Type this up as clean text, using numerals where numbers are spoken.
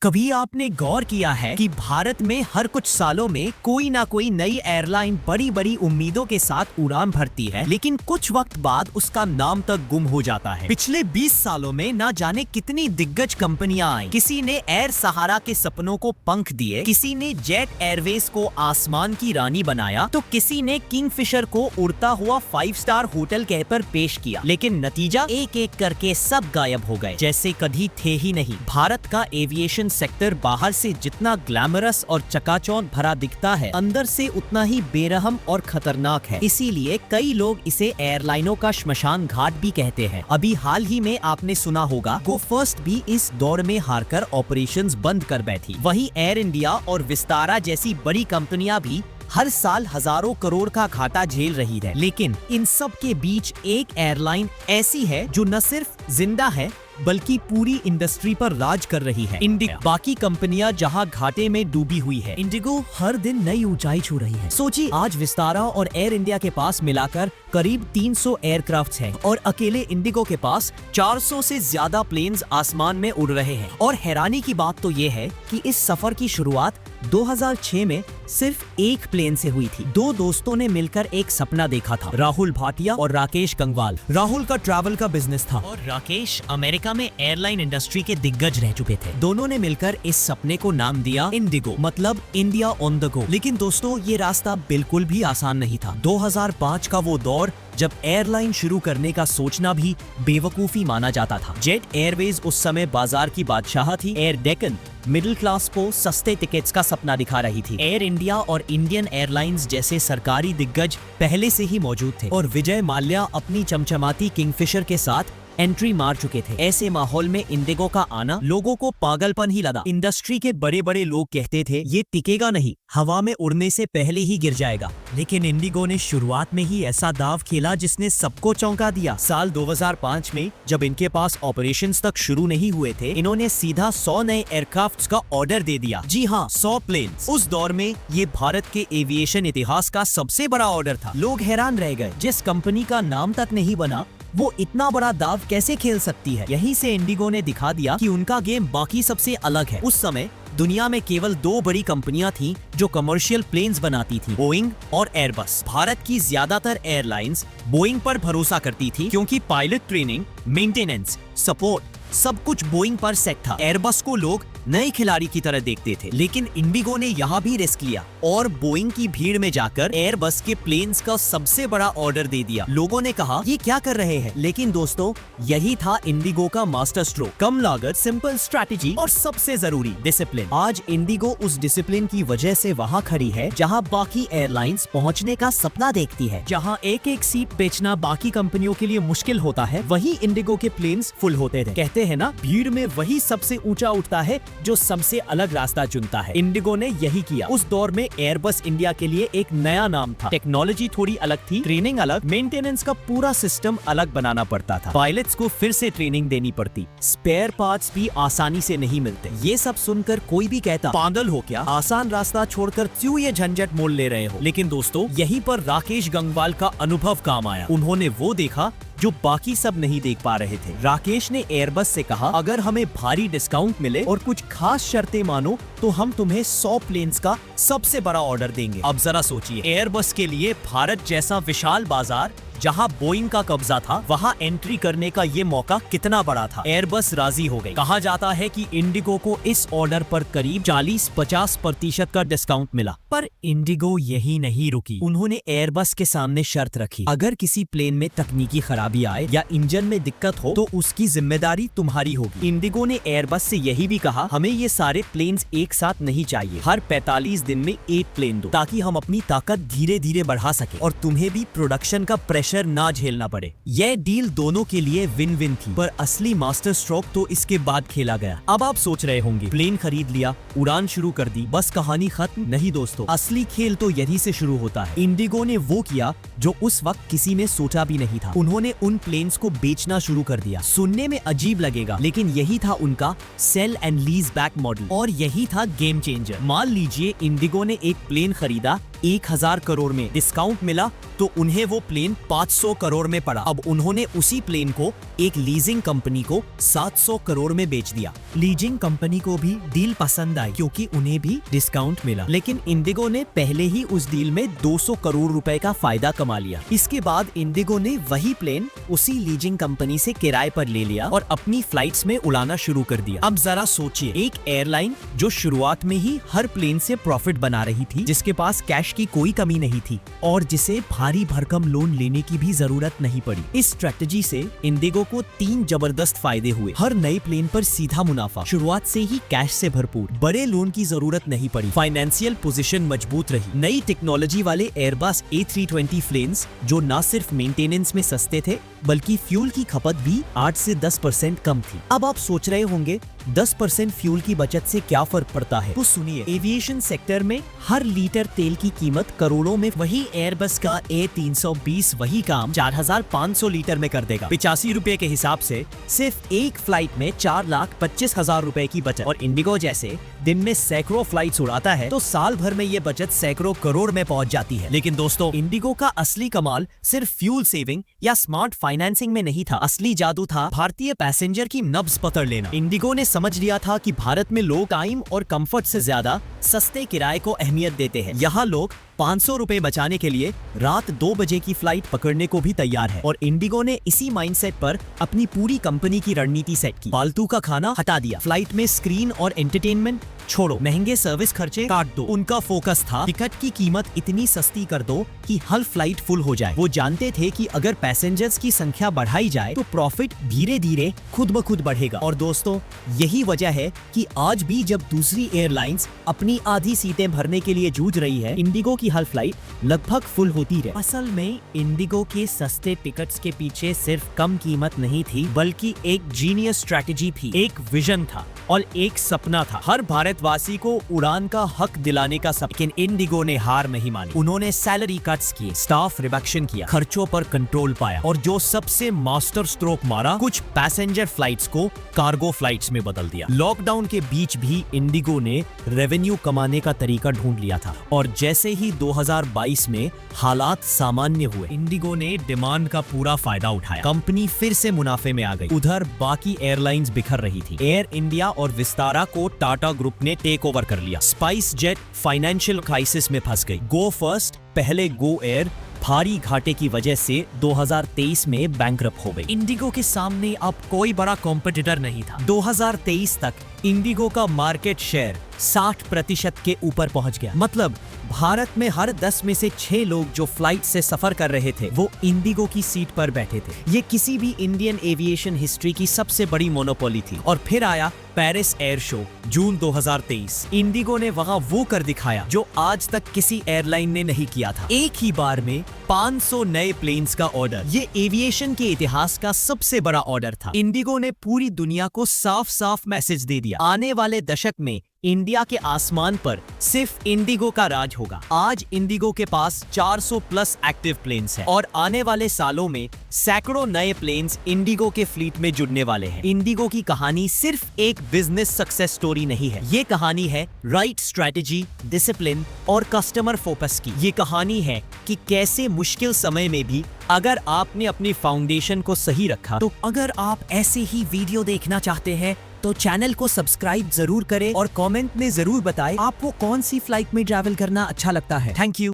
कभी आपने गौर किया है कि भारत में हर कुछ सालों में कोई ना कोई नई एयरलाइन बड़ी बड़ी उम्मीदों के साथ उड़ान भरती है, लेकिन कुछ वक्त बाद उसका नाम तक गुम हो जाता है। पिछले 20 सालों में ना जाने कितनी दिग्गज कंपनियां आई। किसी ने एयर सहारा के सपनों को पंख दिए, किसी ने जेट एयरवेज को आसमान की रानी बनाया, तो किसी ने किंगफिशर को उड़ता हुआ 5 स्टार होटल कहकर पेश किया। लेकिन नतीजा एक एक करके सब गायब हो गए, जैसे कभी थे ही नहीं। भारत का एविएशन सेक्टर बाहर से जितना ग्लैमरस और चकाचौंध भरा दिखता है, अंदर से उतना ही बेरहम और खतरनाक है। इसीलिए कई लोग इसे एयरलाइनों का श्मशान घाट भी कहते हैं। अभी हाल ही में आपने सुना होगा, गो फर्स्ट भी इस दौड़ में हारकर ऑपरेशंस बंद कर बैठी। वहीं एयर इंडिया और विस्तारा जैसी बड़ी कंपनियां भी हर साल हजारों करोड़ का घाटा झेल रही है। लेकिन इन सब के बीच एक एयरलाइन ऐसी है जो न सिर्फ जिंदा है बल्कि पूरी इंडस्ट्री पर राज कर रही है, इंडिगो। बाकी कंपनियां जहां घाटे में डूबी हुई है, इंडिगो हर दिन नई ऊंचाई छू रही है। सोचिए, आज विस्तारा और एयर इंडिया के पास मिलाकर करीब 300 एयरक्राफ्ट्स हैं और अकेले इंडिगो के पास 400 से ज्यादा प्लेन्स आसमान में उड़ रहे हैं। और हैरानी की बात तो ये है कि इस सफर की शुरुआत 2006 में सिर्फ एक प्लेन से हुई थी। दो दोस्तों ने मिलकर एक सपना देखा था, राहुल भाटिया और राकेश गंगवाल। राहुल का ट्रैवल का बिजनेस था और राकेश अमेरिका में एयरलाइन इंडस्ट्री के दिग्गज रह चुके थे। दोनों ने मिलकर इस सपने को नाम दिया इंडिगो, मतलब इंडिया ऑन द गो। लेकिन दोस्तों, ये रास्ता बिल्कुल भी आसान नहीं था। 2005 का वो दौर जब एयरलाइन शुरू करने का सोचना भी बेवकूफी माना जाता था। जेट एयरवेज उस समय बाजार की बादशाह थी। एयर डेक्कन मिडिल क्लास को सस्ते टिकट्स का सपना दिखा रही थी। एयर इंडिया और इंडियन एयरलाइंस जैसे सरकारी दिग्गज पहले से ही मौजूद थे और विजय माल्या अपनी चमचमाती किंगफिशर के साथ एंट्री मार चुके थे। ऐसे माहौल में इंडिगो का आना लोगों को पागलपन ही लगा। इंडस्ट्री के बड़े बड़े लोग कहते थे, ये टिकेगा नहीं, हवा में उड़ने से पहले ही गिर जाएगा। लेकिन इंडिगो ने शुरुआत में ही ऐसा दाव खेला जिसने सबको चौंका दिया। साल 2005 में जब इनके पास ऑपरेशंस तक शुरू नहीं हुए थे, इन्होंने सीधा 100 नए एयरक्राफ्ट्स का ऑर्डर दे दिया। जी हाँ, 100 प्लेन्स। उस दौर में ये भारत के एविएशन इतिहास का सबसे बड़ा ऑर्डर था। लोग हैरान रह गए, जिस कंपनी का नाम तक नहीं बना वो इतना बड़ा दाव कैसे खेल सकती है। यहीं से इंडिगो ने दिखा दिया कि उनका गेम बाकी सबसे अलग है। उस समय दुनिया में केवल 2 बड़ी कंपनियां थीं जो कमर्शियल प्लेन्स बनाती थी, बोइंग और एयरबस। भारत की ज्यादातर एयरलाइंस बोइंग पर भरोसा करती थी क्योंकि पायलट ट्रेनिंग, मेंटेनेंस, सपोर्ट सब कुछ बोइंग पर सेट था। एयरबस को लोग नए खिलाड़ी की तरह देखते थे, लेकिन इंडिगो ने यहाँ भी रिस्क लिया और बोइंग की भीड़ में जाकर एयरबस के प्लेन्स का सबसे बड़ा ऑर्डर दे दिया। लोगों ने कहा, ये क्या कर रहे हैं? लेकिन दोस्तों, यही था इंडिगो का मास्टर स्ट्रोक। कम लागत, सिंपल स्ट्रैटेजी और सबसे जरूरी डिसिप्लिन। आज इंडिगो उस डिसिप्लिन की वजह से वहाँ खड़ी है जहाँ बाकी एयरलाइंस पहुँचने का सपना देखती है। जहाँ एक एक सीट बेचना बाकी कंपनियों के लिए मुश्किल होता है, वही इंडिगो के प्लेन्स फुल होते थे। कहते हैं ना, भीड़ में वही सबसे ऊंचा उठता है जो सबसे अलग रास्ता चुनता है। इंडिगो ने यही किया। उस दौर में एयरबस इंडिया के लिए एक नया नाम था। टेक्नोलॉजी थोड़ी अलग थी, ट्रेनिंग अलग, मेंटेनेंस का पूरा सिस्टम अलग बनाना पड़ता था। पायलट्स को फिर से ट्रेनिंग देनी पड़ती, स्पेयर पार्ट्स भी आसानी से नहीं मिलते। ये सब सुनकर कोई भी कहता, पागल हो क्या, आसान रास्ता छोड़कर क्यों ये झंझट मोल ले रहे हो? लेकिन दोस्तों, यहीं पर राकेश गंगवाल का अनुभव काम आया। उन्होंने वो देखा जो बाकी सब नहीं देख पा रहे थे। राकेश ने एयरबस से कहा, अगर हमें भारी डिस्काउंट मिले और कुछ खास शर्तें मानो तो हम तुम्हें 100 प्लेन्स का सबसे बड़ा ऑर्डर देंगे। अब जरा सोचिए, एयरबस के लिए भारत जैसा विशाल बाजार जहां बोइंग का कब्जा था, वहां एंट्री करने का ये मौका कितना बड़ा था। एयरबस राजी हो गई। कहा जाता है कि इंडिगो को इस ऑर्डर पर करीब 40-50% का डिस्काउंट मिला। पर इंडिगो यही नहीं रुकी। उन्होंने एयरबस के सामने शर्त रखी, अगर किसी प्लेन में तकनीकी खराबी आए या इंजन में दिक्कत हो तो उसकी जिम्मेदारी तुम्हारी होगी। इंडिगो ने एयरबस से यही भी कहा, हमें ये सारे प्लेन्स एक साथ नहीं चाहिए, हर 45 दिन में एक प्लेन दो, ताकि हम अपनी ताकत धीरे धीरे बढ़ा सके और तुम्हें भी प्रोडक्शन का प्रेशर ना झेलना पड़े। यह डील दोनों के लिए विन विन थी। पर असली मास्टर स्ट्रोक तो इसके बाद खेला गया। अब आप सोच रहे होंगे, प्लेन खरीद लिया, उड़ान शुरू कर दी, बस कहानी खत्म? नहीं दोस्तों, असली खेल तो यहीं से शुरू होता है। इंडिगो ने वो किया जो उस वक्त किसी ने सोचा भी नहीं था। उन्होंने उन प्लेन्स को बेचना शुरू कर दिया। सुनने में अजीब लगेगा, लेकिन यही था उनका sale and lease back model और यही था गेम चेंजर। मान लीजिए इंडिगो ने एक प्लेन खरीदा 1000 करोड़ में डिस्काउंट मिला तो उन्हें वो प्लेन 500 करोड़ में पड़ा। अब उन्होंने उसी प्लेन को एक लीजिंग कंपनी को 700 करोड़ में बेच दिया। लीजिंग कंपनी को भी डील पसंद आई क्योंकि उन्हें भी डिस्काउंट मिला, लेकिन इंडिगो ने पहले ही उस डील में 200 करोड़ रुपए का फायदा कमा लिया। इसके बाद इंडिगो ने वही प्लेन उसी लीजिंग कंपनी से किराए पर ले लिया और अपनी फ्लाइट्स में उड़ाना शुरू कर दिया। अब जरा सोचिए, एक एयरलाइन जो शुरुआत में ही हर प्लेन से प्रॉफिट बना रही थी, जिसके पास कैश की कोई कमी नहीं थी और जिसे भारी भरकम लोन लेने की भी जरूरत नहीं पड़ी। इस स्ट्रेटजी से इंडिगो को 3 जबरदस्त फायदे हुए। हर नए प्लेन पर सीधा मुनाफा, शुरुआत से ही कैश से भरपूर, बड़े लोन की जरूरत नहीं पड़ी, फाइनेंशियल पोजीशन मजबूत रही। नई टेक्नोलॉजी वाले एयरबस A320 प्लेन्स जो न सिर्फ मेंटेनेंस में सस्ते थे बल्कि फ्यूल की खपत भी 8 से 10% कम थी। अब आप सोच रहे होंगे 10% फ्यूल की बचत से क्या फर्क पड़ता है, तो सुनिए। एविएशन सेक्टर में हर लीटर तेल की कीमत करोड़ों में, वही एयरबस का A320 वही काम 4500 लीटर में कर देगा। 85 रुपए के हिसाब से सिर्फ एक फ्लाइट में 4,25,000 रुपए की बचत। और इंडिगो जैसे दिन में सैकड़ों फ्लाइट्स उड़ाता है तो साल भर में ये बचत सैकड़ों करोड़ में पहुंच जाती है। लेकिन दोस्तों, इंडिगो का असली कमाल सिर्फ फ्यूल सेविंग या स्मार्ट फाइनेंसिंग में नहीं था। असली जादू था भारतीय पैसेंजर की नब्ज पकड़ लेना। इंडिगो ने समझ लिया था कि भारत में लोग टाइम और कंफर्ट से ज्यादा सस्ते किराए को अहमियत देते हैं। यहाँ लोग 500 रुपए बचाने के लिए रात 2 बजे की फ्लाइट पकड़ने को भी तैयार है। और इंडिगो ने इसी माइंडसेट पर अपनी पूरी कंपनी की रणनीति सेट की। फालतू का खाना हटा दिया, फ्लाइट में स्क्रीन और एंटरटेनमेंट छोड़ो, महंगे सर्विस खर्चे काट दो। उनका फोकस था टिकट की कीमत इतनी सस्ती कर दो कि हर फ्लाइट फुल हो जाए। वो जानते थे कि अगर पैसेंजर्स की संख्या बढ़ाई जाए तो प्रॉफिट धीरे धीरे खुद ब खुद बढ़ेगा। और दोस्तों, यही वजह है कि आज भी जब दूसरी एयरलाइंस अपनी आधी सीटें भरने के लिए जूझ रही है, इंडिगो की हर फ्लाइट लगभग फुल होती है। असल में इंडिगो के सस्ते टिकट्स के पीछे सिर्फ कम कीमत नहीं थी, बल्कि एक जीनियस स्ट्रैटेजी थी, एक विजन था और एक सपना था। हर भारतवासी को उड़ान का हक दिलाने का सपना। लेकिन इंडिगो ने हार नहीं मानी। उन्होंने सैलरी कट्स किए, स्टाफ रिडक्शन किया, खर्चों पर कंट्रोल पाया और जो सबसे मास्टर स्ट्रोक मारा, कुछ पैसेंजर फ्लाइट्स को कार्गो फ्लाइट्स में बदल दिया। लॉकडाउन के बीच भी इंडिगो ने रेवेन्यू कमाने का तरीका ढूंढ लिया था और जैसे ही 2022 में हालात सामान्य हुए, इंडिगो ने डिमांड का पूरा फायदा उठाया। कंपनी फिर से मुनाफे में आ गई। उधर बाकी एयरलाइंस बिखर रही थी। एयर इंडिया और विस्तारा को टाटा ग्रुप ने टेक ओवर कर लिया। स्पाइस जेट फाइनेंशियल क्राइसिस में फंस गई। गो फर्स्ट, पहले गो एयर, भारी घाटे की वजह से 2023 में बैंकरप्ट हो गई। इंडिगो के सामने अब कोई बड़ा कॉम्पिटिटर नहीं था। 2023 तक इंडिगो का मार्केट शेयर 60% के ऊपर पहुंच गया। मतलब भारत में हर 10 में से 6 लोग जो फ्लाइट से सफर कर रहे थे वो इंडिगो की सीट पर बैठे थे। ये किसी भी इंडियन एविएशन हिस्ट्री की सबसे बड़ी मोनोपोली थी। और फिर आया पेरिस एयर शो जून 2023। इंडिगो ने वहां वो कर दिखाया जो आज तक किसी एयरलाइन ने नहीं किया था। एक ही बार में 500 नए प्लेन्स का ऑर्डर। ये एविएशन के इतिहास का सबसे बड़ा ऑर्डर था। इंडिगो ने पूरी दुनिया को साफ साफ मैसेज दे दिया, आने वाले दशक में इंडिया के आसमान पर सिर्फ इंडिगो का राज होगा। आज इंडिगो के पास 400 प्लस एक्टिव प्लेन्स हैं और आने वाले सालों में सैकड़ों नए प्लेन्स इंडिगो के फ्लीट में जुड़ने वाले हैं। इंडिगो की कहानी सिर्फ एक बिजनेस सक्सेस स्टोरी नहीं है, ये कहानी है राइट स्ट्रेटेजी, डिसिप्लिन और कस्टमर फोकस की। ये कहानी है कि कैसे मुश्किल समय में भी अगर आपने अपनी फाउंडेशन को सही रखा। तो अगर आप ऐसे ही वीडियो देखना चाहते हैं तो चैनल को सब्सक्राइब जरूर करें और कमेंट में जरूर बताएं आपको कौन सी फ्लाइट में ट्रैवल करना अच्छा लगता है। Thank you.